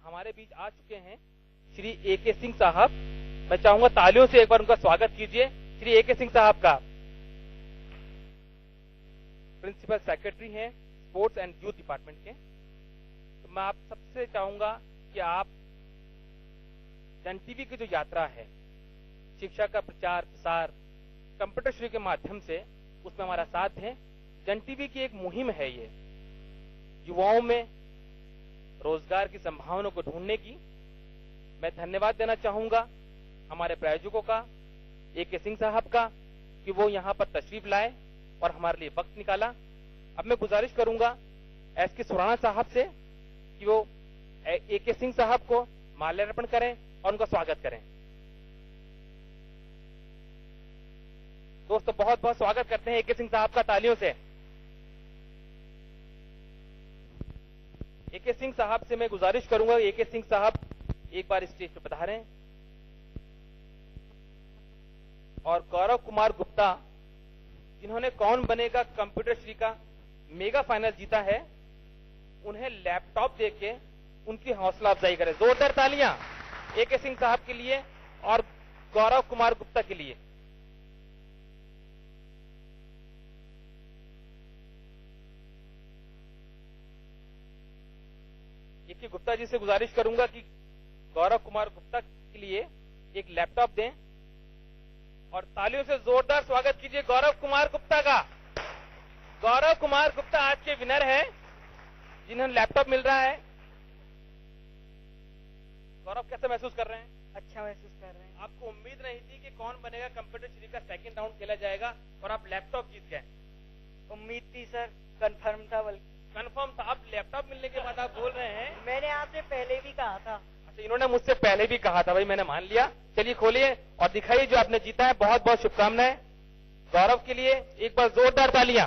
हमारे बीच आ चुके हैं श्री ए.के. सिंह साहब। मैं चाहूंगा तालियों से एक बार उनका स्वागत कीजिए। श्री ए.के. सिंह साहब का प्रिंसिपल सेक्रेटरी हैं स्पोर्ट्स एंड यूथ डिपार्टमेंट के। तो मैं आप सबसे चाहूंगा कि आप जन टीवी की जो यात्रा है, शिक्षा का प्रचार प्रसार कंप्यूटर श्री के माध्यम से, उसमें हमारा साथ है। जन टीवी की एक मुहिम है ये, युवाओं में रोजगार की संभावनाओं को ढूंढने की। मैं धन्यवाद देना चाहूंगा हमारे प्रायोजकों का, ए.के. सिंह साहब का, कि वो यहाँ पर तशरीफ लाए और हमारे लिए वक्त निकाला। अब मैं गुजारिश करूंगा एस.के. सुराना साहब से कि वो ए.के. सिंह साहब को माल्यार्पण करें और उनका स्वागत करें। दोस्तों बहुत बहुत स्वागत करते हैं ए.के. सिंह साहब का तालियों से। ए.के. सिंह साहब से मैं गुजारिश करूंगा, ए.के. सिंह साहब एक बार स्टेज पर पधारें। और गौरव कुमार गुप्ता, जिन्होंने कौन बनेगा कंप्यूटर श्री का मेगा फाइनल जीता है, उन्हें लैपटॉप देके उनकी हौसला अफजाई करें। जोरदार तालियां ए.के. सिंह साहब के लिए और गौरव कुमार गुप्ता के लिए। ए.के. गुप्ता जी से गुजारिश करूंगा कि गौरव कुमार गुप्ता के लिए एक लैपटॉप दें और तालियों से जोरदार स्वागत कीजिए गौरव कुमार गुप्ता का। गौरव कुमार गुप्ता आज के विनर हैं, जिन्हें लैपटॉप मिल रहा है। गौरव कैसे महसूस कर रहे हैं? अच्छा महसूस कर रहे हैं। आपको उम्मीद नहीं थी कि कौन बनेगा कंप्यूटर श्री का सेकंड राउंड खेला जाएगा और आप लैपटॉप जीत गए? उम्मीद थी सर, कंफर्म था। बल्कि कंफर्म था। अब लैपटॉप मिलने के बाद आप बोल रहे हैं मैंने आपसे पहले भी कहा था। अच्छा, इन्होंने मुझसे पहले भी कहा था, भाई मैंने मान लिया। चलिए खोलिए और दिखाइए जो आपने जीता है। बहुत बहुत शुभकामनाएं गौरव के लिए। एक बार जोरदार तालियां।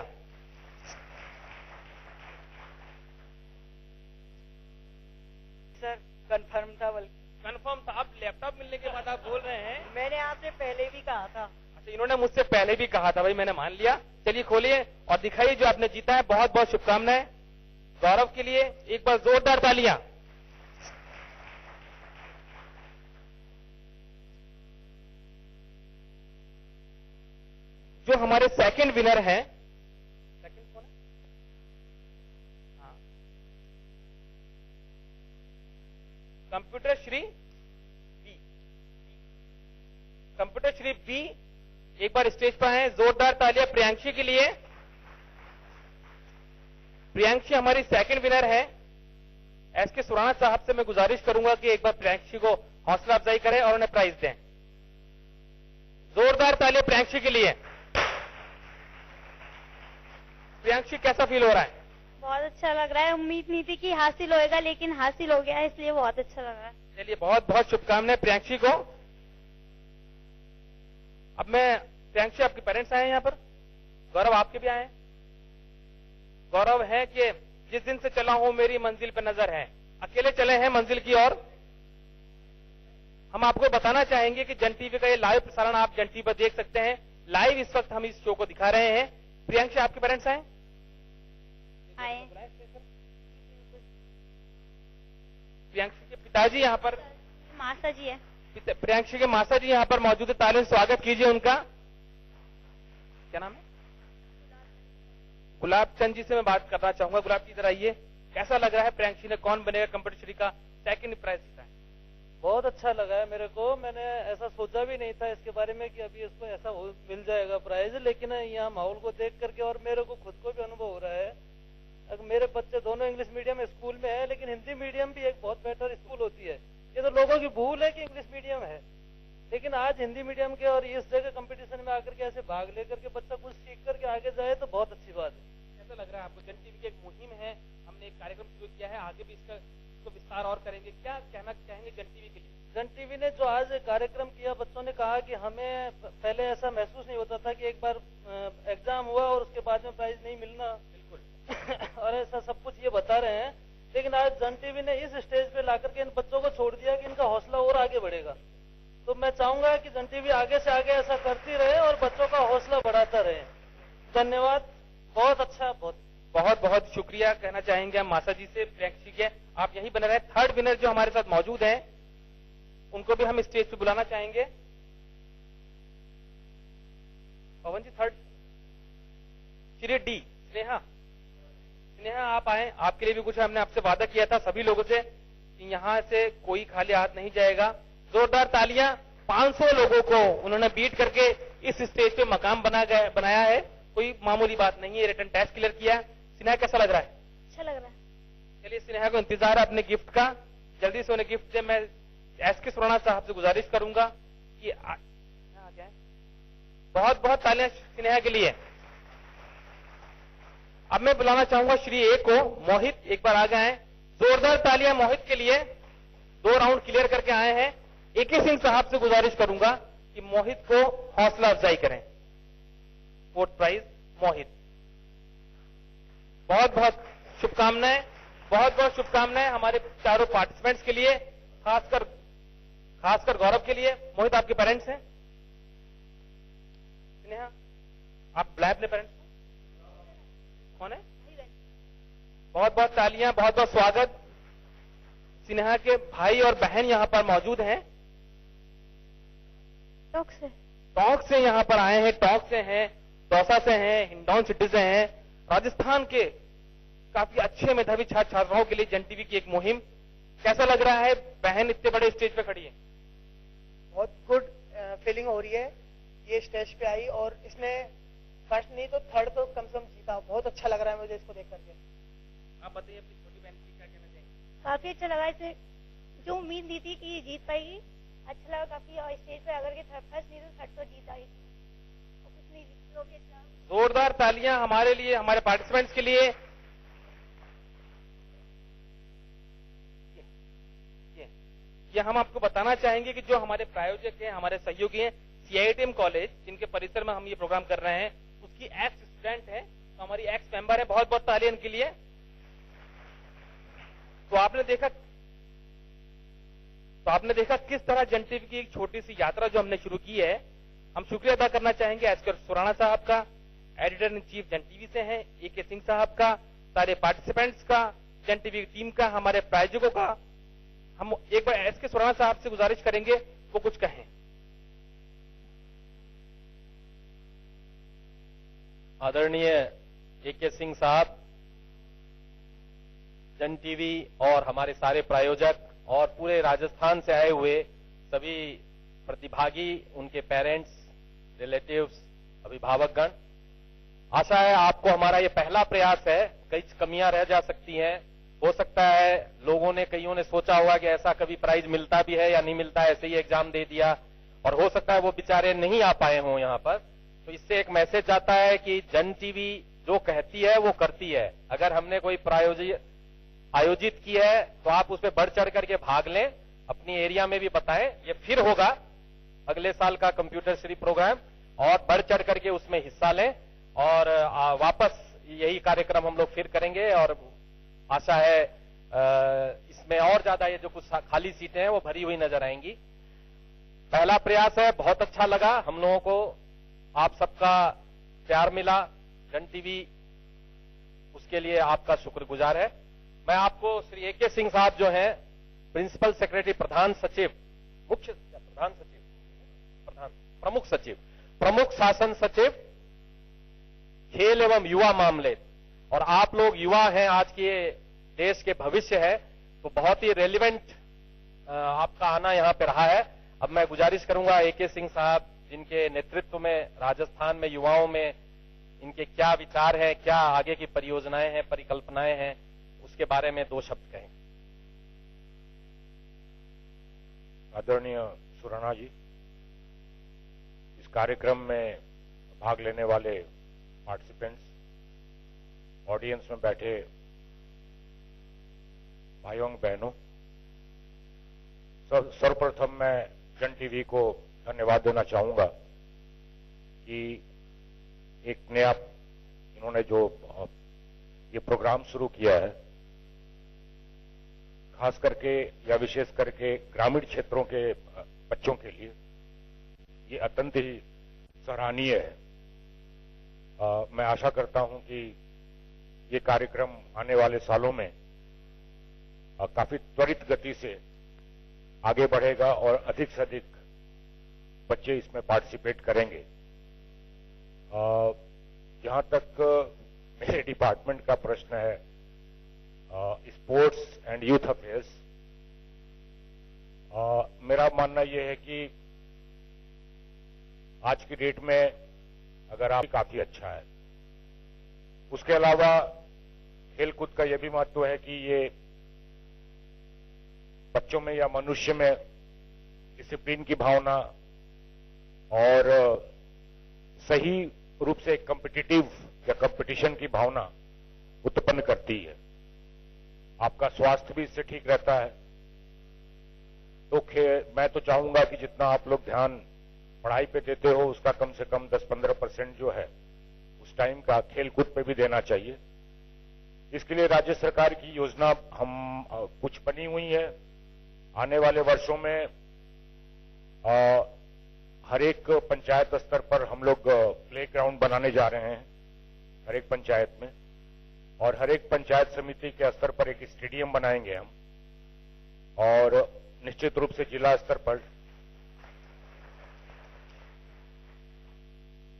सर कंफर्म था। बल्कि कंफर्म था। अब लैपटॉप मिलने के बाद आप बोल रहे हैं मैंने आपसे पहले भी कहा था। अच्छा, इन्होंने मुझसे पहले भी कहा था, भाई मैंने मान लिया। चलिए खोलिए और दिखाइए जो आपने जीता है। बहुत बहुत शुभकामनाएं गौरव के लिए। एक बार जोरदार तालियां। जो हमारे सेकंड विनर हैं, सेकंड कौन है? हाँ, computer Shri B. Computer Shri B एक बार स्टेज पर हैं। जोरदार तालियां प्रियांशी के लिए। प्रियांशी हमारी सेकंड विनर है। एस.के. सुराना साहब से मैं गुजारिश करूंगा कि एक बार प्रियांशी को हौसला अफजाई करें और उन्हें प्राइज दें। जोरदार तालियां प्रियांशी के लिए। प्रियांशी कैसा फील हो रहा है? बहुत अच्छा लग रहा है। उम्मीद नहीं थी कि हासिल होएगा, लेकिन हासिल हो गया, इसलिए बहुत अच्छा लग रहा है। चलिए बहुत बहुत शुभकामनाएं प्रियांशी को। अब मैं प्रियांशी, आपके पेरेंट्स आए हैं यहाँ पर, गौरव आपके भी आए हैं। गौरव है कि जिस दिन से चला हूं मेरी मंजिल पे नजर है, अकेले चले हैं मंजिल की ओर। हम आपको बताना चाहेंगे कि जन टीवी का ये लाइव प्रसारण आप जन टीवी पर देख सकते हैं। लाइव इस वक्त हम इस शो को दिखा रहे हैं। प्रियांशी आपके पेरेंट्स आए? प्रियांशी के पिताजी यहाँ पर, मासा जी है। प्रियांशी के मासा जी यहाँ पर मौजूद है। तालियों से स्वागत कीजिए उनका। क्या नाम है? गुलाब चंद जी से मैं बात करना चाहूंगा। गुलाब जी इधर आइए। कैसा लग रहा है प्रियांशी ने कौन बनेगा कंप्यूटर श्री का सेकंड प्राइज जीता है? बहुत अच्छा लगा है मेरे को। मैंने ऐसा सोचा भी नहीं था इसके बारे में कि अभी इसको ऐसा मिल जाएगा प्राइज, लेकिन यहाँ माहौल को देख करके और मेरे को खुद को भी अनुभव हो रहा है। अगर मेरे बच्चे दोनों इंग्लिश मीडियम स्कूल में है, लेकिन हिंदी मीडियम भी एक बहुत बेहतर स्कूल होती है। ये तो लोगों की भूल है कि इंग्लिश मीडियम है, लेकिन आज हिंदी मीडियम के और इस जगह कंपटीशन में आकर के ऐसे भाग लेकर के बच्चा कुछ सीख करके आगे जाए तो बहुत अच्छी बात है। कैसा लग रहा है आपको? जन टीवी की एक मुहिम है, हमने एक कार्यक्रम शुरू किया है, आगे भी इसको विस्तार और करेंगे। क्या कहना चाहेंगे जन टीवी के लिए? जन टीवी ने जो आज कार्यक्रम किया, बच्चों ने कहा कि हमें पहले ऐसा महसूस नहीं होता था कि एक बार एग्जाम हुआ और उसके बाद में प्राइज नहीं मिलना। बिल्कुल। और ऐसा सब कुछ ये बता रहे हैं, लेकिन आज जन टीवी ने इस स्टेज पे लाकर के इन बच्चों को छोड़ दिया कि इनका हौसला और आगे बढ़ेगा। तो मैं चाहूंगा कि जन टीवी आगे से आगे ऐसा करती रहे और बच्चों का हौसला बढ़ाता रहे। धन्यवाद। बहुत अच्छा, बहुत बहुत बहुत शुक्रिया कहना चाहेंगे हम मासा जी से, प्रियंक जी के। आप यहीं बने रहे। थर्ड विनर जो हमारे साथ मौजूद हैं उनको भी हम स्टेज पे बुलाना चाहेंगे। पवन जी थर्ड, श्री डी स्नेहा। स्नेहा आप आए, आपके लिए भी कुछ हमने आपसे वादा किया था सभी लोगों से कि यहां से कोई खाली हाथ नहीं जाएगा। जोरदार तालियां। 500 लोगों को उन्होंने बीट करके इस स्टेज पे मकाम बनाया है। कोई मामूली बात नहीं है। रिटर्न टेस्ट क्लियर किया। स्नेहा कैसा लग रहा है? अच्छा लग रहा है। चलिए स्नेहा को इंतजार है अपने गिफ्ट का, जल्दी से उन्हें गिफ्ट दे। मैं एसके सुराणा साहब से गुजारिश करूंगा कि आ जाए। बहुत बहुत तालियां स्नेहा के लिए। अब मैं बुलाना चाहूंगा श्री ए को। मोहित एक बार आगे आए। जोरदार तालियां मोहित के लिए, 2 राउंड क्लियर करके आए हैं। एके सिंह साहब से गुजारिश करूंगा कि मोहित को हौसला अफजाई करें। 4th प्राइज मोहित। बहुत बहुत शुभकामनाएं, बहुत बहुत शुभकामनाएं हमारे चारों पार्टिसिपेंट्स के लिए, खासकर गौरव के लिए। मोहित आपके पेरेंट्स हैं? स्नेहा आप बुलाए अपने पेरेंट्स को? कौन है? बहुत बहुत तालियां, बहुत बहुत स्वागत। स्नेहा के भाई और बहन यहां पर मौजूद हैं। टोंक से यहां पर आए हैं। टोंक से हैं, दौसा से हैं, हिंडौन सिटी से हैं। राजस्थान के काफी अच्छे मेधावी छात्र छात्राओं के लिए जन टीवी की एक मुहिम। कैसा लग रहा है? बहन इतने बड़े स्टेज पे खड़ी है। बहुत गुड फीलिंग हो रही है। ये स्टेज पे आई और इसने फर्स्ट नहीं तो थर्ड तो कम से कम जीता। बहुत अच्छा लग रहा है मुझे इसको देख करके। आप बताइए अपनी छोटी बहन के लिए क्या कहना चाहेंगे? काफी अच्छा लगा। इसे जो उम्मीद दी थी कि ये जीत पाएगी, अच्छा लगा काफी। और स्टेज पे अगर के फर्स्ट नहीं तो थर्ड तो जीत आई, कुछ नहीं लोग। जोरदार तालियां हमारे लिए, हमारे पार्टिसिपेंट्स के लिए। ये हम आपको बताना चाहेंगे कि जो हमारे प्रायोजक हैं, हमारे सहयोगी हैं, CITM कॉलेज जिनके परिसर में हम ये प्रोग्राम कर रहे हैं, उसकी एक्स स्टूडेंट है, तो हमारी एक्स मेंबर है। बहुत बहुत तालियां इनके लिए। तो आपने देखा किस तरह जन टीवी की एक छोटी सी यात्रा जो हमने शुरू की है। हम शुक्रिया अदा करना चाहेंगे एसके सुराणा साहब का, एडिटर इन चीफ जन टीवी से हैं, एके सिंह साहब का, सारे पार्टिसिपेंट्स का, जन टीवी टीम का, हमारे प्रायोजकों का। हम एक बार एसके सुराणा साहब से गुजारिश करेंगे वो कुछ कहें। आदरणीय एके सिंह साहब, जन टीवी और हमारे सारे प्रायोजक और पूरे राजस्थान से आए हुए सभी प्रतिभागी, उनके पेरेंट्स, रिलेटिव्स, अभिभावकगण, आशा है आपको हमारा ये पहला प्रयास है। कई कमियां रह जा सकती हैं। हो सकता है कईयों ने सोचा होगा कि ऐसा कभी प्राइज मिलता भी है या नहीं मिलता, ऐसे ही एग्जाम दे दिया, और हो सकता है वो बेचारे नहीं आ पाए हों यहां पर। तो इससे एक मैसेज आता है कि जन टीवी जो कहती है वो करती है। अगर हमने कोई आयोजित की है तो आप उसमें बढ़ चढ़ करके भाग लें, अपनी एरिया में भी बताएं। ये फिर होगा अगले साल का कंप्यूटर श्री प्रोग्राम, और बढ़ चढ़ करके उसमें हिस्सा लें। और वापस यही कार्यक्रम हम लोग फिर करेंगे, और आशा है इसमें और ज्यादा ये जो कुछ खाली सीटें हैं वो भरी हुई नजर आएंगी। पहला प्रयास है, बहुत अच्छा लगा हम लोगों को, आप सबका प्यार मिला। जन टीवी उसके लिए आपका शुक्रगुजार है। मैं आपको श्री एके सिंह साहब जो हैं, प्रिंसिपल सेक्रेटरी, प्रमुख शासन सचिव, खेल एवं युवा मामले, और आप लोग युवा हैं, आज के देश के भविष्य है, तो बहुत ही रेलिवेंट आपका आना यहां पे रहा है। अब मैं गुजारिश करूंगा एके सिंह साहब, जिनके नेतृत्व में राजस्थान में युवाओं में इनके क्या विचार हैं, क्या आगे की परियोजनाएं हैं, परिकल्पनाएं हैं, उसके बारे में 2 शब्द कहें। आदरणीय सुराणा जी, इस कार्यक्रम में भाग लेने वाले पार्टिसिपेंट्स, ऑडियंस में बैठे भाइयों बहनों, सर्वप्रथम मैं जन टीवी को धन्यवाद देना चाहूंगा कि एक नया इन्होंने जो ये प्रोग्राम शुरू किया है, खास करके या विशेष करके ग्रामीण क्षेत्रों के बच्चों के लिए, ये अत्यंत ही सराहनीय है। मैं आशा करता हूं कि ये कार्यक्रम आने वाले सालों में काफी त्वरित गति से आगे बढ़ेगा और अधिक से अधिक बच्चे इसमें पार्टिसिपेट करेंगे। जहां तक मेरे डिपार्टमेंट का प्रश्न है, स्पोर्ट्स एंड यूथ अफेयर्स, मेरा मानना यह है कि आज की डेट में अगर आप काफी अच्छा है। उसके अलावा खेलकूद का यह भी महत्व है कि ये बच्चों में या मनुष्य में डिसिप्लिन की भावना और सही रूप से कॉम्पिटिटिव या कंपटीशन की भावना उत्पन्न करती है। आपका स्वास्थ्य भी इससे ठीक रहता है। तो मैं तो चाहूंगा कि जितना आप लोग ध्यान पढ़ाई पे देते हो उसका कम से कम 10-15% जो है उस टाइम का खेलकूद पे भी देना चाहिए। इसके लिए राज्य सरकार की योजना हम कुछ बनी हुई है। आने वाले वर्षों में हर एक पंचायत स्तर पर हम लोग प्ले ग्राउंड बनाने जा रहे हैं हर एक पंचायत में, और हर एक पंचायत समिति के स्तर पर एक स्टेडियम बनाएंगे हम, और निश्चित रूप से जिला स्तर पर।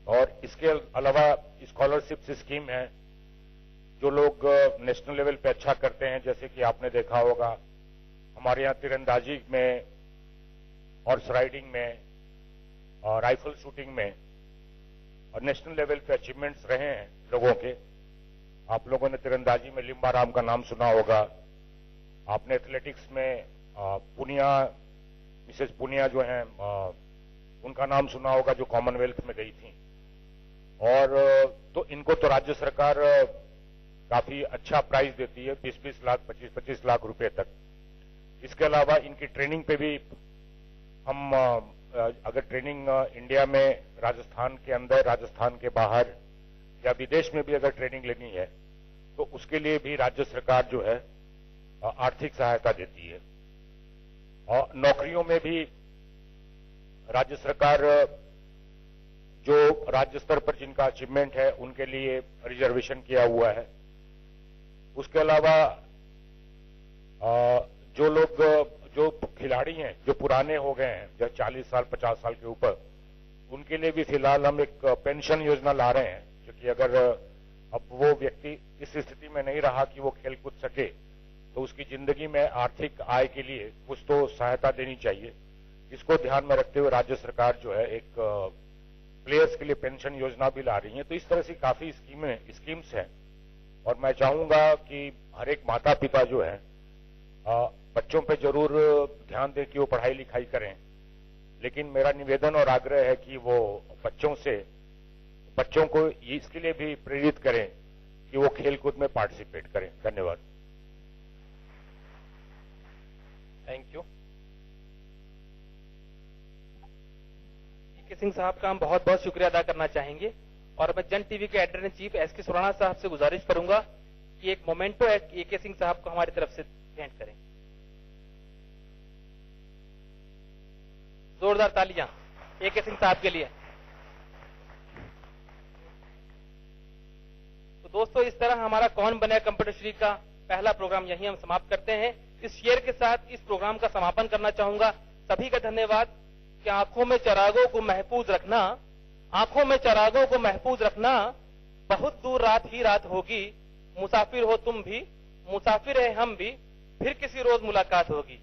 और इसके अलावा स्कॉलरशिप स्कीम है। जो लोग नेशनल लेवल पे अच्छा करते हैं, जैसे कि आपने देखा होगा हमारे यहाँ तीरंदाजी में, हॉर्स राइडिंग में और राइफल शूटिंग में और नेशनल लेवल पे अचीवमेंट्स रहे हैं लोगों के। आप लोगों ने तीरंदाजी में लिम्बाराम का नाम सुना होगा। आपने एथलेटिक्स में पुनिया, मिसेस पुनिया जो हैं उनका नाम सुना होगा, जो कॉमनवेल्थ में गई थी। और तो इनको तो राज्य सरकार काफी अच्छा प्राइज देती है, 20-20 लाख 25-25 लाख रुपए तक। इसके अलावा इनकी ट्रेनिंग पे भी हम अगर ट्रेनिंग इंडिया में, राजस्थान के अंदर, राजस्थान के बाहर या विदेश में भी अगर ट्रेनिंग लेनी है तो उसके लिए भी राज्य सरकार जो है आर्थिक सहायता देती है। और नौकरियों में भी राज्य सरकार जो राज्य स्तर पर जिनका अचीवमेंट है उनके लिए रिजर्वेशन किया हुआ है। उसके अलावा जो लोग, जो खिलाड़ी हैं जो पुराने हो गए हैं, जो 40 साल 50 साल के ऊपर, उनके लिए भी फिलहाल हम एक पेंशन योजना ला रहे हैं, क्योंकि अगर अब वो व्यक्ति इस स्थिति में नहीं रहा कि वो खेल कूद सके तो उसकी जिंदगी में आर्थिक आय के लिए कुछ तो सहायता देनी चाहिए। इसको ध्यान में रखते हुए राज्य सरकार जो है एक प्लेयर्स के लिए पेंशन योजना भी ला रही है। तो इस तरह से काफी स्कीम्स हैं, और मैं चाहूंगा कि हर एक माता पिता जो है बच्चों पे जरूर ध्यान दें कि वो पढ़ाई लिखाई करें, लेकिन मेरा निवेदन और आग्रह है कि वो बच्चों को इसके लिए भी प्रेरित करें कि वो खेलकूद में पार्टिसिपेट करें। धन्यवाद। Thank you. के सिंह साहब का हम बहुत बहुत शुक्रिया अदा करना चाहेंगे, और मैं जन टीवी के editor in chief SK. Surana साहब से गुजारिश करूंगा कि एक मोमेंटो ए.के. सिंह साहब को हमारी तरफ से भेंट करें। जोरदार तालियां ए.के. सिंह साहब के लिए। तो दोस्तों, इस तरह हमारा कौन बने कंप्यूटर श्री का पहला प्रोग्राम यहीं हम समाप्त करते हैं। इस शेयर के साथ इस प्रोग्राम का समापन करना चाहूंगा। सभी का धन्यवाद। कि आंखों में चरागों को महफूज रखना, आंखों में चरागों को महफूज रखना, बहुत दूर रात ही रात होगी, मुसाफिर हो तुम भी, मुसाफिर है हम भी, फिर किसी रोज मुलाकात होगी।